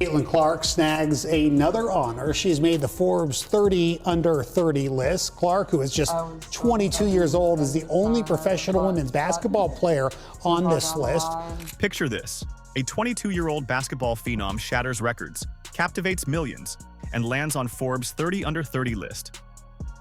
Caitlin Clark snags another honor. She's made the Forbes 30 under 30 list. Clark, who is just 22 years old, is the only professional women's basketball player on this list. Picture this. A 22-year-old basketball phenom shatters records, captivates millions, and lands on Forbes 30 under 30 list.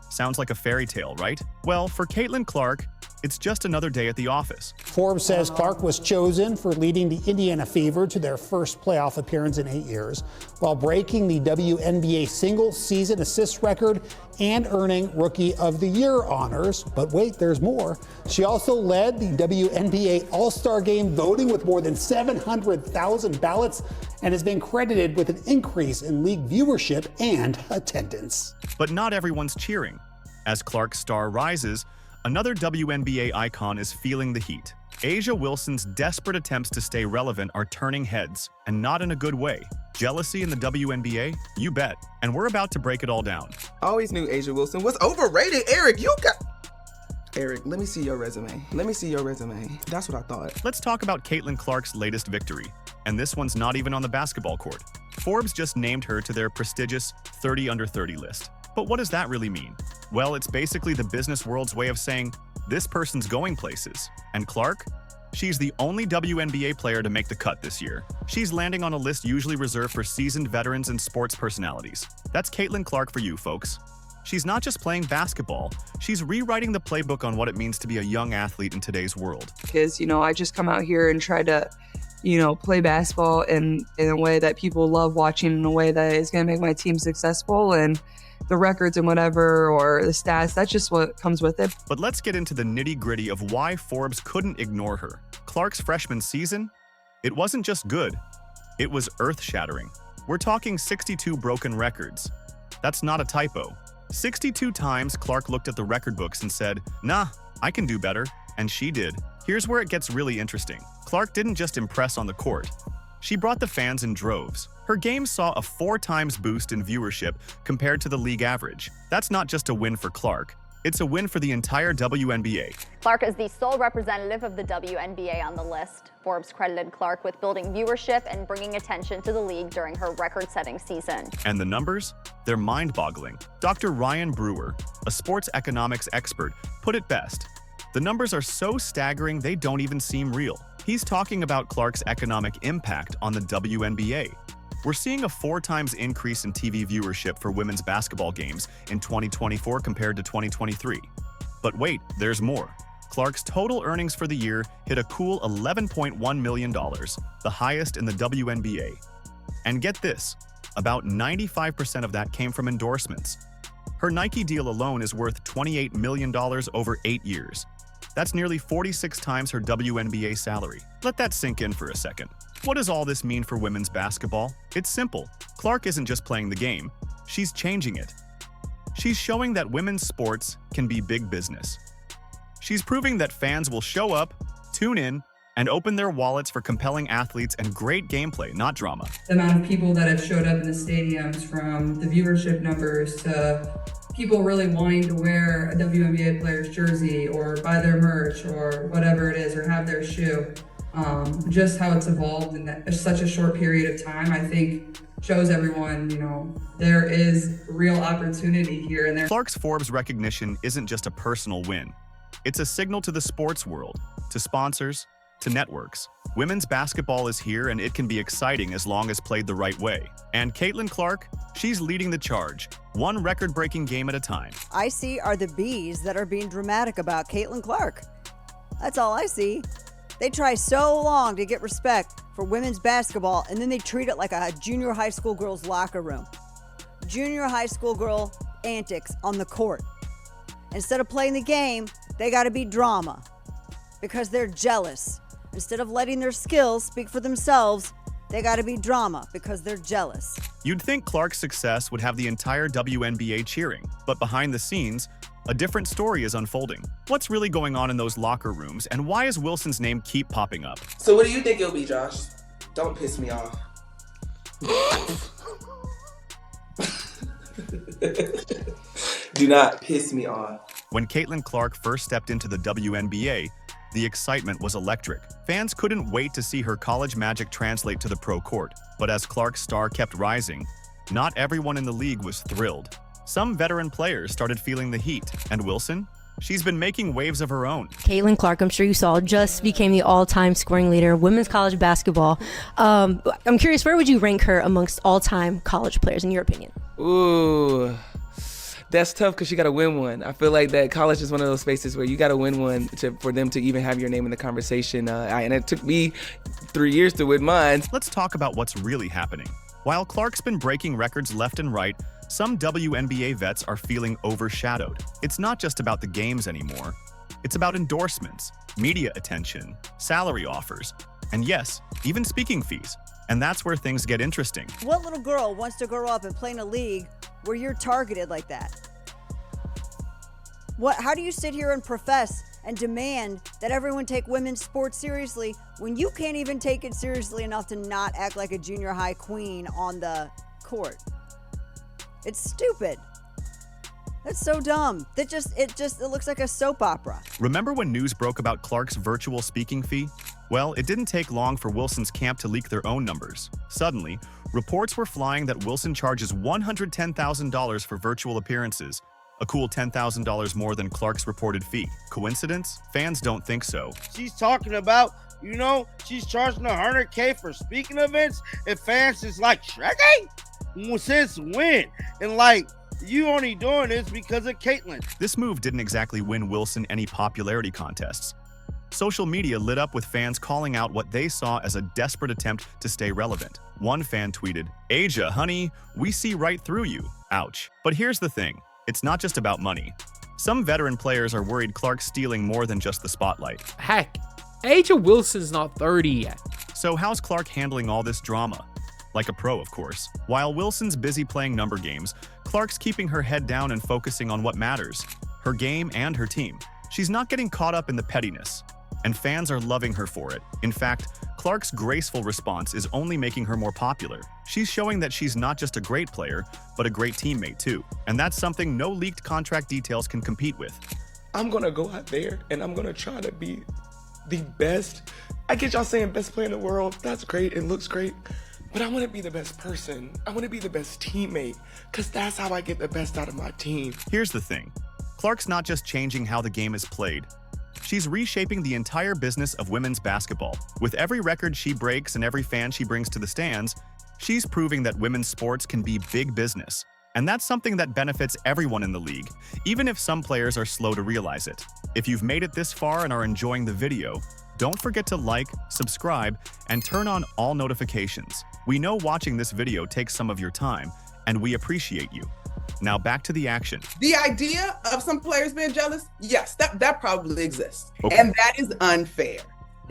Sounds like a fairy tale, right? Well, for Caitlin Clark, it's just another day at the office. Forbes says Clark was chosen for leading the Indiana Fever to their first playoff appearance in 8 years, while breaking the WNBA single-season assist record and earning Rookie of the Year honors. But wait, there's more. She also led the WNBA All-Star Game voting with more than 700,000 ballots and has been credited with an increase in league viewership and attendance. But not everyone's cheering. As Clark's star rises, another WNBA icon is feeling the heat. A'ja Wilson's desperate attempts to stay relevant are turning heads, and not in a good way. Jealousy in the WNBA? You bet. And we're about to break it all down. I always knew A'ja Wilson was overrated. Eric, let me see your resume. That's what I thought. Let's talk about Caitlin Clark's latest victory. And this one's not even on the basketball court. Forbes just named her to their prestigious 30 under 30 list. But what does that really mean? Well, it's basically the business world's way of saying, this person's going places. And Clark? She's the only WNBA player to make the cut this year. She's landing on a list usually reserved for seasoned veterans and sports personalities. That's Caitlin Clark for you, folks. She's not just playing basketball, she's rewriting the playbook on what it means to be a young athlete in today's world. Because, I just come out here and try to, play basketball in a way that people love watching, in a way that is going to make my team successful, and the records and whatever, or the stats, that's just what comes with it. But let's get into the nitty-gritty of why Forbes couldn't ignore her. Clark's freshman season? It wasn't just good, it was earth-shattering. We're talking 62 broken records. That's not a typo. 62 times Clark looked at the record books and said, nah, I can do better, and she did. Here's where it gets really interesting. Clark didn't just impress on the court. She brought the fans in droves. Her game saw a 4 times boost in viewership compared to the league average. That's not just a win for Clark, it's a win for the entire WNBA. Clark is the sole representative of the WNBA on the list. Forbes credited Clark with building viewership and bringing attention to the league during her record-setting season. And the numbers? They're mind-boggling. Dr. Ryan Brewer, a sports economics expert, put it best. The numbers are so staggering they don't even seem real. He's talking about Clark's economic impact on the WNBA. We're seeing a 4 times increase in TV viewership for women's basketball games in 2024 compared to 2023. But wait, there's more. Clark's total earnings for the year hit a cool $11.1 million, the highest in the WNBA. And get this, about 95% of that came from endorsements. Her Nike deal alone is worth $28 million over 8 years. That's nearly 46 times her WNBA salary. Let that sink in for a second. What does all this mean for women's basketball? It's simple. Clark isn't just playing the game, she's changing it. She's showing that women's sports can be big business. She's proving that fans will show up, tune in, and open their wallets for compelling athletes and great gameplay, not drama. The amount of people that have showed up in the stadiums, from the viewership numbers to people really wanting to wear a WNBA player's jersey or buy their merch or whatever it is, or have their shoe. Just how it's evolved in such a short period of time, I think shows everyone, there is real opportunity here and there. Clark's Forbes recognition isn't just a personal win. It's a signal to the sports world, to sponsors, to networks. Women's basketball is here, and it can be exciting as long as played the right way. And Caitlin Clark, she's leading the charge, one record-breaking game at a time. I see are the B's that are being dramatic about Caitlin Clark. That's all I see. They try so long to get respect for women's basketball, and then they treat it like a junior high school girl's locker room. Junior high school girl antics on the court. Instead of playing the game, they gotta be drama because they're jealous. Instead of letting their skills speak for themselves, they gotta be drama because they're jealous. You'd think Clark's success would have the entire WNBA cheering, but behind the scenes, a different story is unfolding. What's really going on in those locker rooms, and why does Wilson's name keep popping up? So what do you think it'll be, Josh? Don't piss me off. Do not piss me off. When Caitlin Clark first stepped into the WNBA, the excitement was electric. Fans couldn't wait to see her college magic translate to the pro court. But as Clark's star kept rising, not everyone in the league was thrilled. Some veteran players started feeling the heat, and Wilson? She's been making waves of her own. Caitlin Clark, I'm sure you saw, just became the all-time scoring leader in women's college basketball. I'm curious, where would you rank her amongst all-time college players, in your opinion? Ooh, that's tough because you got to win one. I feel like that college is one of those spaces where you got to win one for them to even have your name in the conversation. And it took me 3 years to win mine. Let's talk about what's really happening. While Clark's been breaking records left and right, some WNBA vets are feeling overshadowed. It's not just about the games anymore. It's about endorsements, media attention, salary offers, and yes, even speaking fees. And that's where things get interesting. What little girl wants to grow up and play in a league where you're targeted like that? How do you sit here and profess and demand that everyone take women's sports seriously when you can't even take it seriously enough to not act like a junior high queen on the court? It's stupid. That's so dumb. It looks like a soap opera. Remember when news broke about Clark's virtual speaking fee? Well, it didn't take long for Wilson's camp to leak their own numbers. Suddenly, reports were flying that Wilson charges $110,000 for virtual appearances, a cool $10,000 more than Clark's reported fee. Coincidence? Fans don't think so. She's talking about, she's charging $100K for speaking events, and fans is like, Shrek? Since when? And you only doing this because of Caitlin. This move didn't exactly win Wilson any popularity contests. Social media lit up with fans calling out what they saw as a desperate attempt to stay relevant. One fan tweeted, "Asia, honey, we see right through you. Ouch." But here's the thing. It's not just about money. Some veteran players are worried Clark's stealing more than just the spotlight. Heck, Asia Wilson's not 30 yet. So how's Clark handling all this drama? Like a pro, of course. While Wilson's busy playing number games, Clark's keeping her head down and focusing on what matters, her game and her team. She's not getting caught up in the pettiness, and fans are loving her for it. In fact, Clark's graceful response is only making her more popular. She's showing that she's not just a great player, but a great teammate too. And that's something no leaked contract details can compete with. I'm going to go out there and I'm going to try to be the best. I get y'all saying best player in the world. That's great. It looks great. But I want to be the best person. I want to be the best teammate, because that's how I get the best out of my team. Here's the thing. Clark's not just changing how the game is played. She's reshaping the entire business of women's basketball. With every record she breaks and every fan she brings to the stands, she's proving that women's sports can be big business. And that's something that benefits everyone in the league, even if some players are slow to realize it. If you've made it this far and are enjoying the video, don't forget to like, subscribe, and turn on all notifications. We know watching this video takes some of your time, and we appreciate you. Now back to the action. The idea of some players being jealous, yes, that probably exists. Okay. And that is unfair.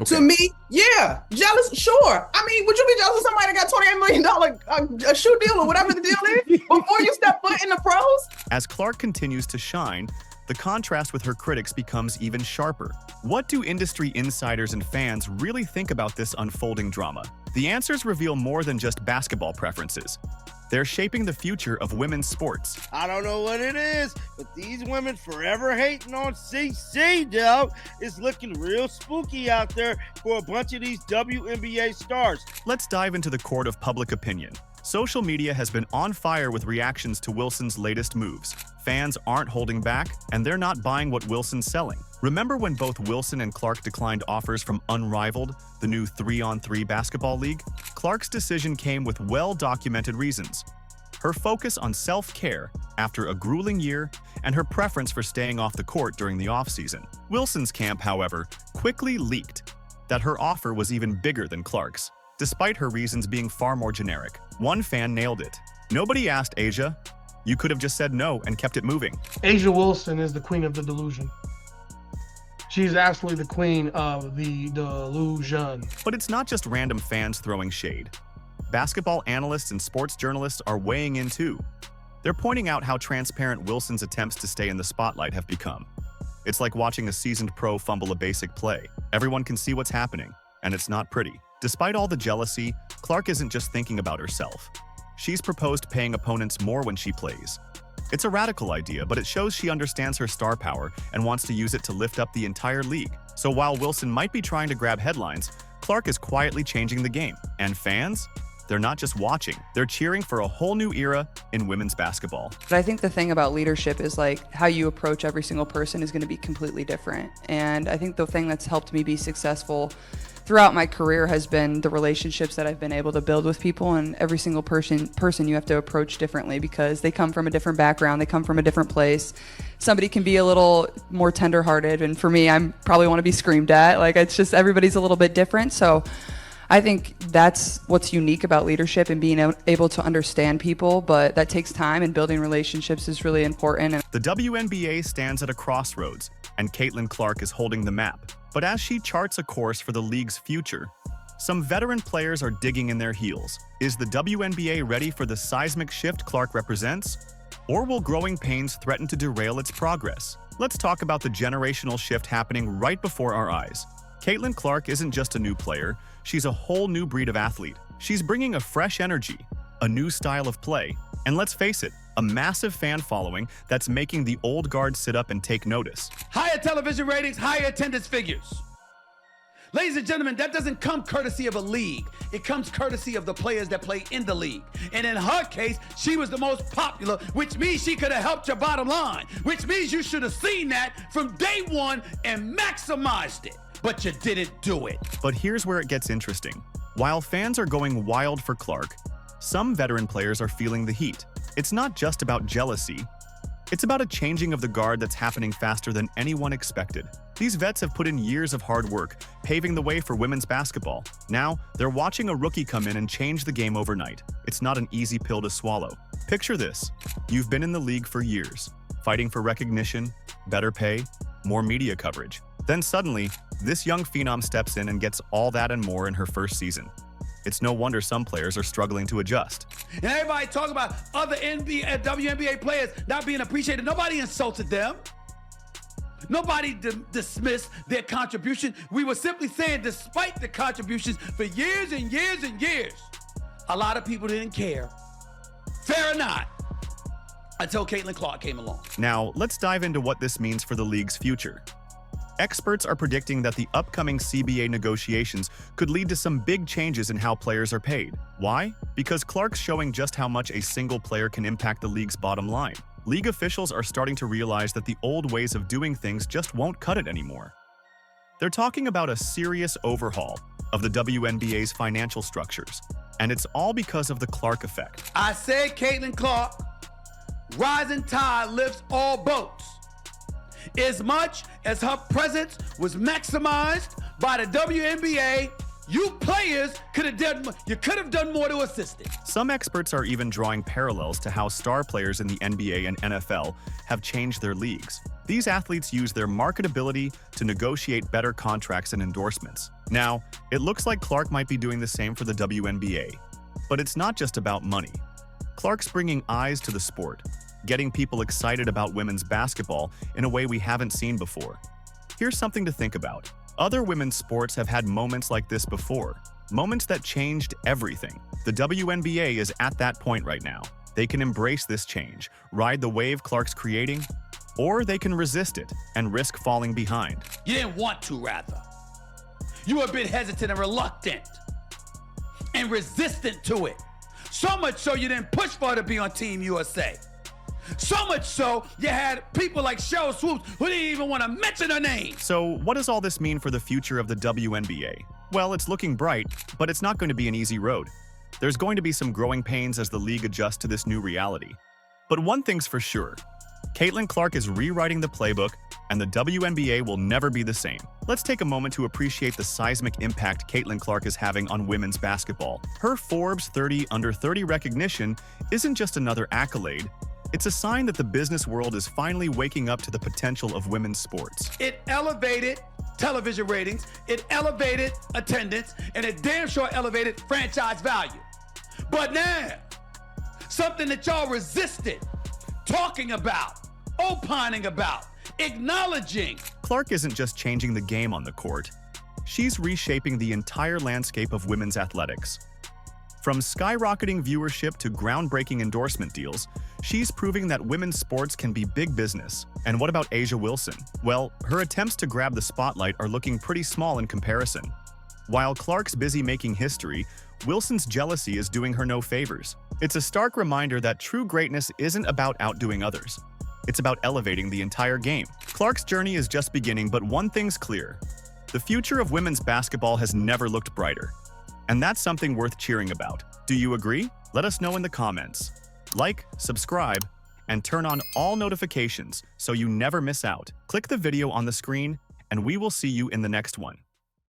Okay. To me, yeah, jealous, sure. I mean, would you be jealous of somebody that got $28 million a shoe deal or whatever the deal is before you step foot in the pros? As Clark continues to shine, the contrast with her critics becomes even sharper. What do industry insiders and fans really think about this unfolding drama? The answers reveal more than just basketball preferences. They're shaping the future of women's sports. I don't know what it is, but these women forever hating on CC, dog. It's looking real spooky out there for a bunch of these WNBA stars. Let's dive into the court of public opinion. Social media has been on fire with reactions to Wilson's latest moves. Fans aren't holding back, and they're not buying what Wilson's selling. Remember when both Wilson and Clark declined offers from Unrivaled, the new 3-on-3 basketball league? Clark's decision came with well-documented reasons. Her focus on self-care after a grueling year and her preference for staying off the court during the offseason. Wilson's camp, however, quickly leaked that her offer was even bigger than Clark's, despite her reasons being far more generic. One fan nailed it. "Nobody asked Asia. You could have just said no and kept it moving." Asia Wilson is the queen of the delusion. She's absolutely the queen of the delusion. But it's not just random fans throwing shade. Basketball analysts and sports journalists are weighing in too. They're pointing out how transparent Wilson's attempts to stay in the spotlight have become. It's like watching a seasoned pro fumble a basic play. Everyone can see what's happening, and it's not pretty. Despite all the jealousy, Clark isn't just thinking about herself. She's proposed paying opponents more when she plays. It's a radical idea, but it shows she understands her star power and wants to use it to lift up the entire league. So while Wilson might be trying to grab headlines, Clark is quietly changing the game. And fans? They're not just watching, they're cheering for a whole new era in women's basketball. But I think the thing about leadership is like how you approach every single person is going to be completely different. And I think the thing that's helped me be successful throughout my career has been the relationships that I've been able to build with people. And every single person you have to approach differently because they come from a different background, they come from a different place. Somebody can be a little more tenderhearted, and for me, I'm probably want to be screamed at. Like, it's just everybody's a little bit different. So I think that's what's unique about leadership and being able to understand people, but that takes time, and building relationships is really important. The WNBA stands at a crossroads, and Caitlin Clark is holding the map. But as she charts a course for the league's future, some veteran players are digging in their heels. Is the WNBA ready for the seismic shift Clark represents? Or will growing pains threaten to derail its progress? Let's talk about the generational shift happening right before our eyes. Caitlin Clark isn't just a new player, she's a whole new breed of athlete. She's bringing a fresh energy, a new style of play, and let's face it, a massive fan following that's making the old guard sit up and take notice. Higher television ratings, higher attendance figures. Ladies and gentlemen, that doesn't come courtesy of a league. It comes courtesy of the players that play in the league. And in her case, she was the most popular, which means she could have helped your bottom line, which means you should have seen that from day one and maximized it. But you didn't do it. But here's where it gets interesting. While fans are going wild for Clark, some veteran players are feeling the heat. It's not just about jealousy. It's about a changing of the guard that's happening faster than anyone expected. These vets have put in years of hard work, paving the way for women's basketball. Now, they're watching a rookie come in and change the game overnight. It's not an easy pill to swallow. Picture this. You've been in the league for years, fighting for recognition, better pay, more media coverage. Then suddenly, this young phenom steps in and gets all that and more in her first season. It's no wonder some players are struggling to adjust. And everybody talk about other WNBA players not being appreciated. Nobody insulted them. Nobody dismissed their contribution. We were simply saying, despite the contributions for years and years and years, a lot of people didn't care. Fair or not, until Caitlin Clark came along. Now, let's dive into what this means for the league's future. Experts are predicting that the upcoming CBA negotiations could lead to some big changes in how players are paid. Why? Because Clark's showing just how much a single player can impact the league's bottom line. League officials are starting to realize that the old ways of doing things just won't cut it anymore. They're talking about a serious overhaul of the WNBA's financial structures, and it's all because of the Clark effect. I said Caitlin Clark, rising tide lifts all boats. As much as her presence was maximized by the WNBA, you players could have done more to assist it. Some experts are even drawing parallels to how star players in the NBA and NFL have changed their leagues. These athletes use their marketability to negotiate better contracts and endorsements. Now, it looks like Clark might be doing the same for the WNBA. But it's not just about money. Clark's bringing eyes to the sport, getting people excited about women's basketball in a way we haven't seen before. Here's something to think about. Other women's sports have had moments like this before, moments that changed everything. The WNBA is at that point right now. They can embrace this change, ride the wave Clark's creating, or they can resist it and risk falling behind. You didn't want to, rather. You were a bit hesitant and reluctant and resistant to it. So much so you didn't push for her to be on Team USA. So much so, you had people like Cheryl Swoops who didn't even want to mention her name. So what does all this mean for the future of the WNBA? Well, it's looking bright, but it's not going to be an easy road. There's going to be some growing pains as the league adjusts to this new reality. But one thing's for sure, Caitlin Clark is rewriting the playbook, and the WNBA will never be the same. Let's take a moment to appreciate the seismic impact Caitlin Clark is having on women's basketball. Her Forbes 30 Under 30 recognition isn't just another accolade. It's a sign that the business world is finally waking up to the potential of women's sports. It elevated television ratings, it elevated attendance, and it damn sure elevated franchise value. But now, something that y'all resisted talking about, opining about, acknowledging. Clark isn't just changing the game on the court. She's reshaping the entire landscape of women's athletics. From skyrocketing viewership to groundbreaking endorsement deals, she's proving that women's sports can be big business. And what about A'ja Wilson? Well, her attempts to grab the spotlight are looking pretty small in comparison. While Clark's busy making history, Wilson's jealousy is doing her no favors. It's a stark reminder that true greatness isn't about outdoing others. It's about elevating the entire game. Clark's journey is just beginning, but one thing's clear. The future of women's basketball has never looked brighter. And that's something worth cheering about. Do you agree? Let us know in the comments. Like, subscribe, and turn on all notifications so you never miss out. Click the video on the screen, and we will see you in the next one.